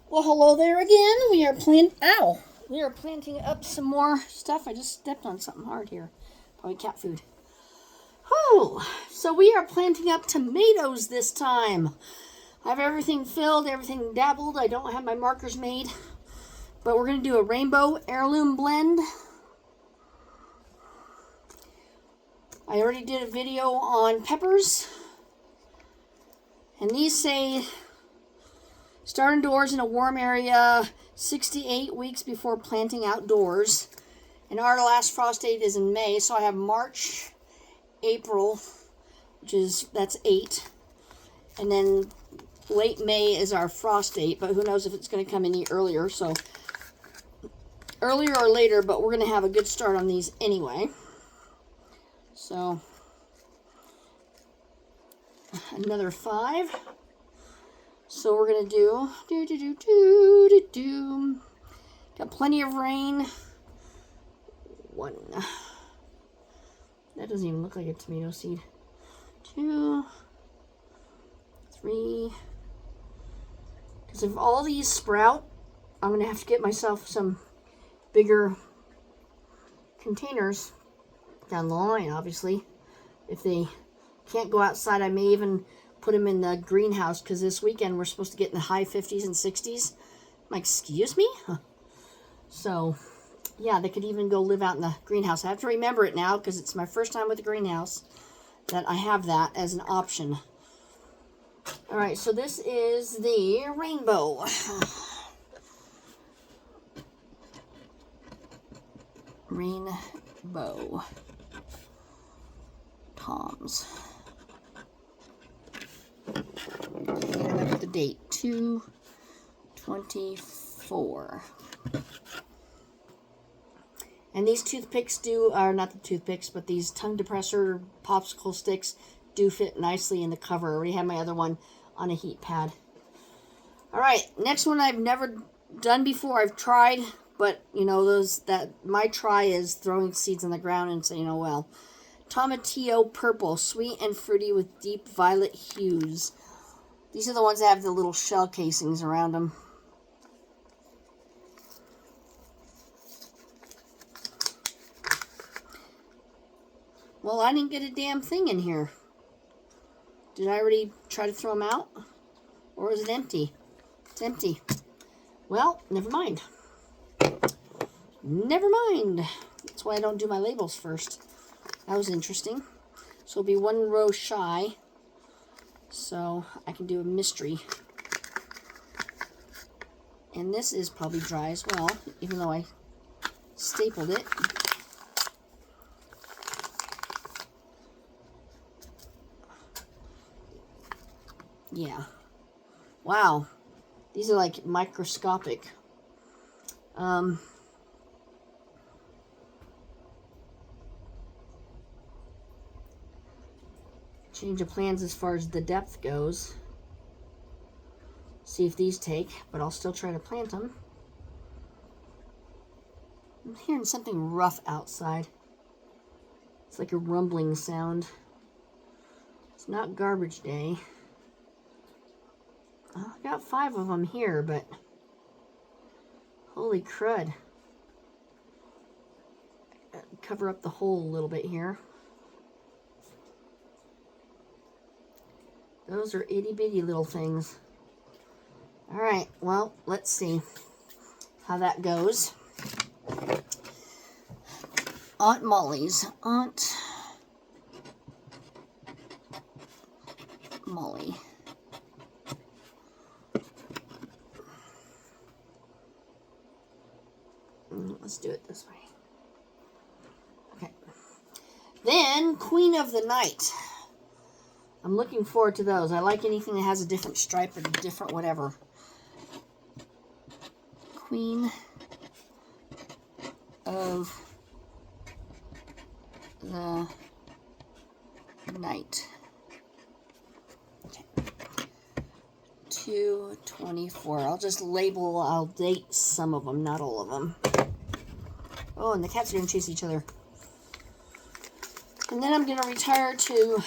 Well, hello there again. We are planting up some more stuff. I just stepped on something hard here. Probably cat food. Oh, so we are planting up tomatoes this time. I have everything filled, everything dabbled. I don't have my markers made. But we're going to do a rainbow heirloom blend. I already did a video on peppers. And these say start indoors in a warm area 6 to 8 weeks before planting outdoors. And our last frost date is in May, so I have March, April, that's 8. And then late May is our frost date, but who knows if it's going to come any earlier. So earlier or later, but we're going to have a good start on these anyway. So another 5. So we're going to do. Got plenty of rain. 1. That doesn't even look like a tomato seed. 2, 3. Because if all these sprout, I'm going to have to get myself some bigger containers down the line, obviously. If they can't go outside, I may even put them in the greenhouse, because this weekend we're supposed to get in the high 50s and 60s. I'm like, excuse me? So, yeah, they could even go live out in the greenhouse. I have to remember it now, because it's my first time with the greenhouse, that I have that as an option. All right, so this is the rainbow. Rainbow Toms. And look at the date, 2/24. And these toothpicks are not the toothpicks, but these tongue depressor popsicle sticks do fit nicely in the cover. I already have my other one on a heat pad. All right, next one I've never done before. I've tried, but you know, my try is throwing seeds on the ground and saying, oh well. Tomatillo purple, sweet and fruity with deep violet hues. These are the ones that have the little shell casings around them. Well, I didn't get a damn thing in here. Did I already try to throw them out? Or is it empty? It's empty. Well, never mind. Never mind. That's why I don't do my labels first. That was interesting. So it'll be 1 row shy. So I can do a mystery. And this is probably dry as well, even though I stapled it. Yeah. Wow. These are like microscopic. Change of plans as far as the depth goes. See if these take, but I'll still try to plant them. I'm hearing something rough outside. It's like a rumbling sound. It's not garbage day. I got 5 of them here, but holy crud. Cover up the hole a little bit here. Those are itty bitty little things. All right, well, let's see how that goes. Aunt Molly's. Aunt Molly. Let's do it this way. Okay. Then, Queen of the Night. I'm looking forward to those. I like anything that has a different stripe or a different whatever. Queen of the Night. Okay. 2/24. I'll date some of them, not all of them. Oh, and the cats are going to chase each other. And then I'm going to retire to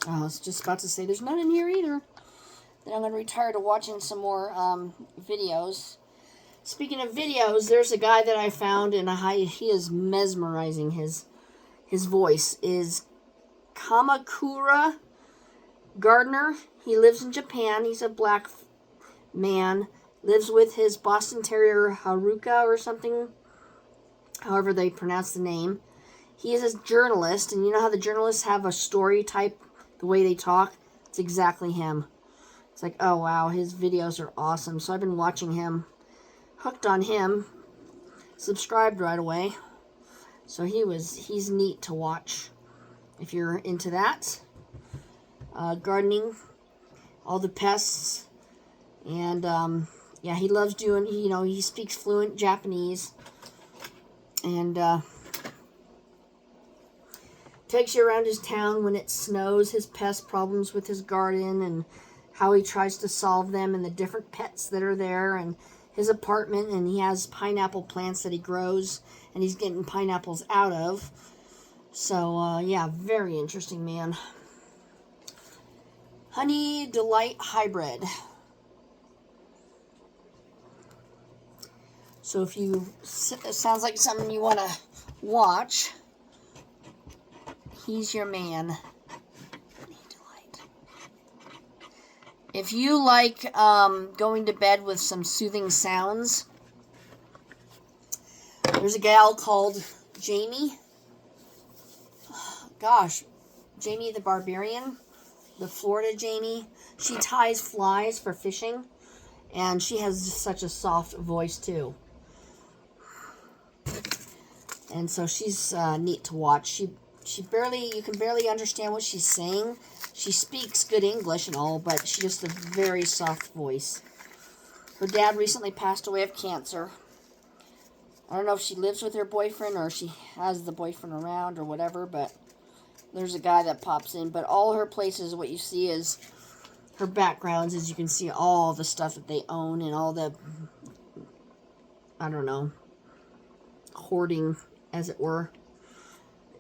I was just about to say there's none in here either. Then I'm going to retire to watching some more videos. Speaking of videos, there's a guy that I found, and he is mesmerizing. His voice is Kamakura Gardner. He lives in Japan. He's a black man. Lives with his Boston Terrier Haruka or something, however they pronounce the name. He is a journalist, and you know how the journalists have a story type, the way they talk? It's exactly him. It's like, oh wow, his videos are awesome. So I've been watching him, hooked on him, subscribed right away. So he's neat to watch if you're into that. Gardening, all the pests, and yeah, he loves doing, he speaks fluent Japanese, and takes you around his town when it snows, his pest problems with his garden, and how he tries to solve them, and the different pets that are there, and his apartment, and he has pineapple plants that he grows, and he's getting pineapples out of. So, yeah, very interesting man. Honey Delight Hybrid. So if it sounds like something you want to watch, he's your man. Honey Delight. If you like going to bed with some soothing sounds, there's a gal called Jamie. Gosh, Jamie the Barbarian. The Florida Jamie. She ties flies for fishing, and she has such a soft voice too. And so she's neat to watch. You can barely understand what she's saying. She speaks good English and all, but she just a very soft voice. Her dad recently passed away of cancer. I don't know if she lives with her boyfriend or she has the boyfriend around or whatever, but there's a guy that pops in. But all her places, what you see is her backgrounds, as you can see all the stuff that they own and all the, I don't know, hoarding, as it were.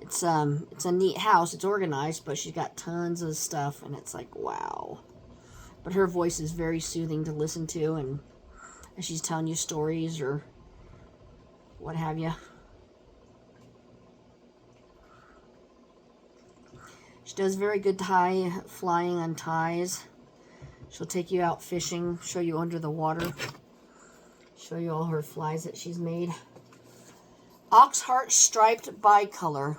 It's a neat house. It's organized, but she's got tons of stuff, and it's like, wow. But her voice is very soothing to listen to, and as she's telling you stories or what have you. She does very good flying on ties. She'll take you out fishing, show you under the water, show you all her flies that she's made. Oxheart Striped Bicolor.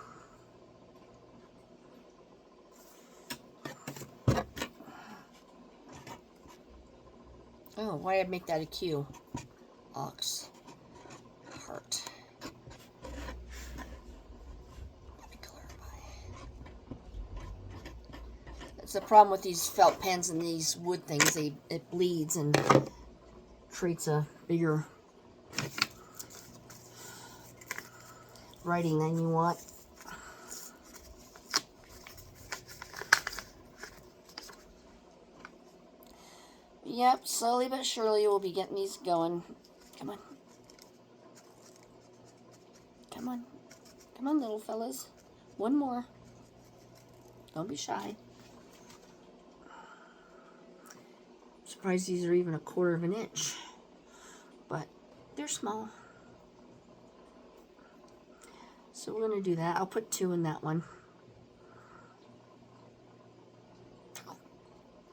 Oh, why did I make that a Q? Ox Heart. That's the problem with these felt pens and these wood things. It bleeds and creates a bigger writing than you want. Yep, slowly but surely we'll be getting these going. Come on. Come on. Come on, little fellas. One more. Don't be shy. I'm surprised these are even 1/4 of an inch. But they're small. So we're going to do that. I'll put 2 in that one.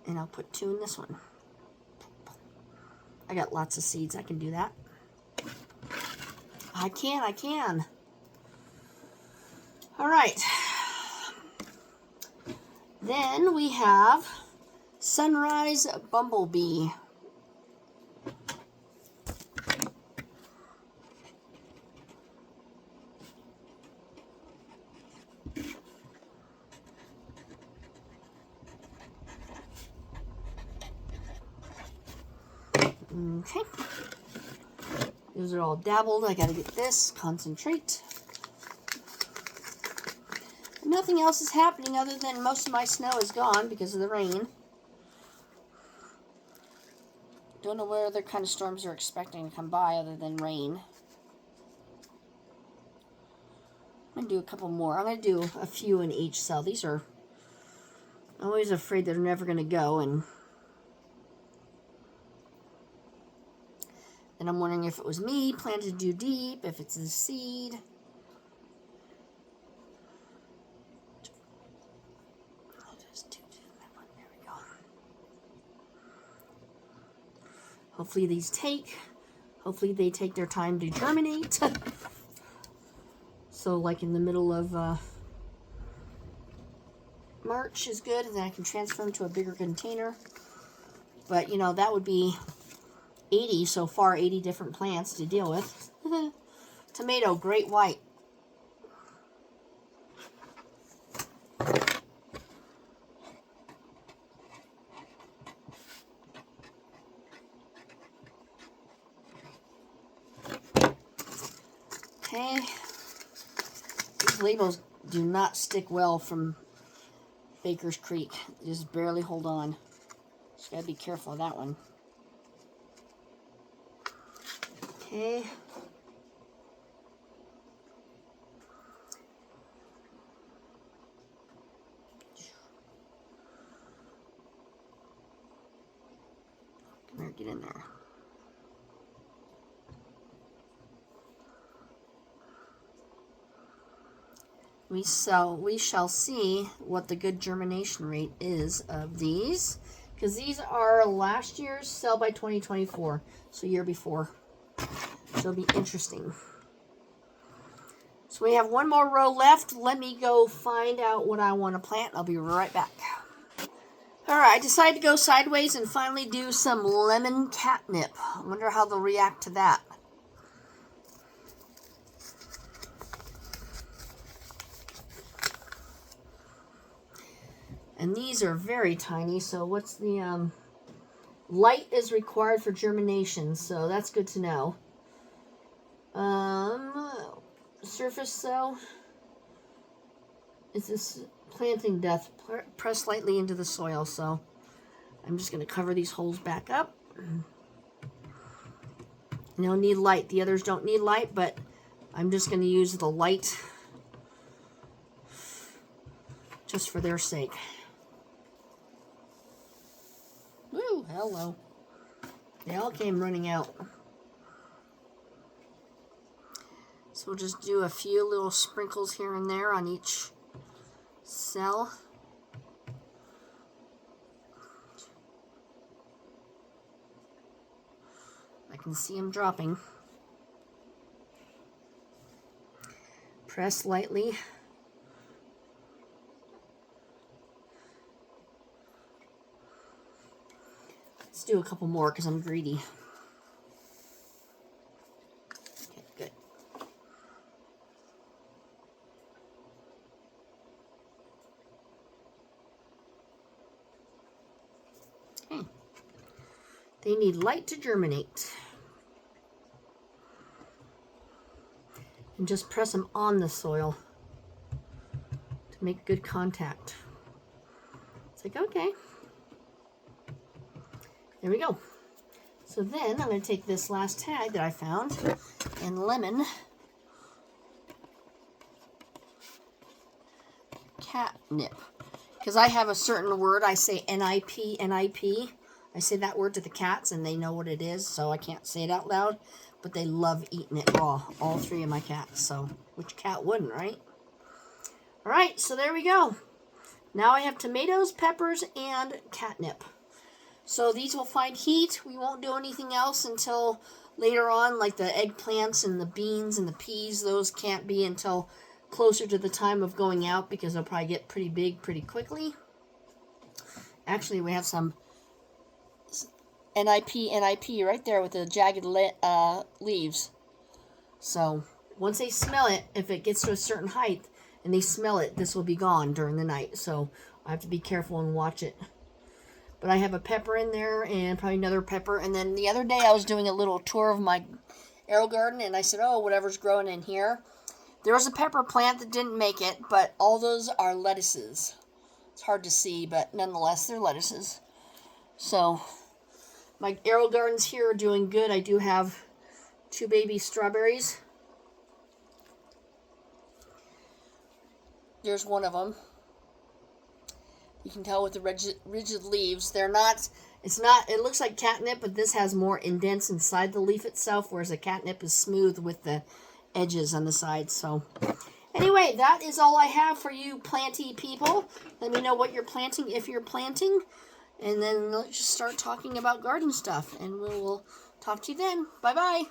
And I'll put 2 in this one. I got lots of seeds. I can do that. I can. All right. Then we have Sunrise Bumblebee. Okay. Those are all dabbled. I gotta get this. Concentrate. Nothing else is happening other than most of my snow is gone because of the rain. Don't know what other kind of storms they're expecting to come by other than rain. I'm going to do a couple more. I'm going to do a few in each cell. These are, I'm always afraid they're never going to go, and then I'm wondering if it was me planted too deep, if it's the seed. There we go. Hopefully they take their time to germinate. So like in the middle of March is good, and then I can transfer them to a bigger container. But you know, that would be 80 so far, 80 different plants to deal with. Tomato, great white. Okay, these labels do not stick well from Baker's Creek. They just barely hold on. Just gotta be careful of that one. Okay. Come here, get in there. We shall see what the good germination rate is of these, because these are last year's sell by 2024, so year before. So it'll be interesting. So we have one more row left. Let me go find out what I want to plant. I'll be right back. Alright, I decided to go sideways and finally do some lemon catnip. I wonder how they'll react to that. And these are very tiny, so what's the, light is required for germination, so that's good to know. Surface cell. Is this planting depth? Press lightly into the soil, so I'm just going to cover these holes back up. You don't need light. The others don't need light, but I'm just going to use the light just for their sake. Woo, hello. They all came running out. So we'll just do a few little sprinkles here and there on each cell. I can see them dropping. Press lightly. Let's do a couple more because I'm greedy. Okay, good. Okay. They need light to germinate. And just press them on the soil to make good contact. It's like, okay. There we go. So then I'm going to take this last tag that I found in lemon catnip. Because I have a certain word, I say NIP, NIP. I say that word to the cats and they know what it is, so I can't say it out loud. But they love eating it raw, all three of my cats. So which cat wouldn't, right? All right, so there we go. Now I have tomatoes, peppers, and catnip. So these will find heat. We won't do anything else until later on, like the eggplants and the beans and the peas. Those can't be until closer to the time of going out because they'll probably get pretty big pretty quickly. Actually, we have some NIP right there with the jagged leaves. So once they smell it, if it gets to a certain height and they smell it, this will be gone during the night. So I have to be careful and watch it. But I have a pepper in there and probably another pepper. And then the other day I was doing a little tour of my AeroGarden and I said, oh, whatever's growing in here. There was a pepper plant that didn't make it, but all those are lettuces. It's hard to see, but nonetheless, they're lettuces. So my AeroGardens here are doing good. I do have 2 baby strawberries. There's one of them. You can tell with the rigid leaves. They're not, it looks like catnip, but this has more indents inside the leaf itself, whereas the catnip is smooth with the edges on the sides. So anyway, that is all I have for you planty people. Let me know what you're planting if you're planting. And then let's just start talking about garden stuff. And we'll talk to you then. Bye-bye.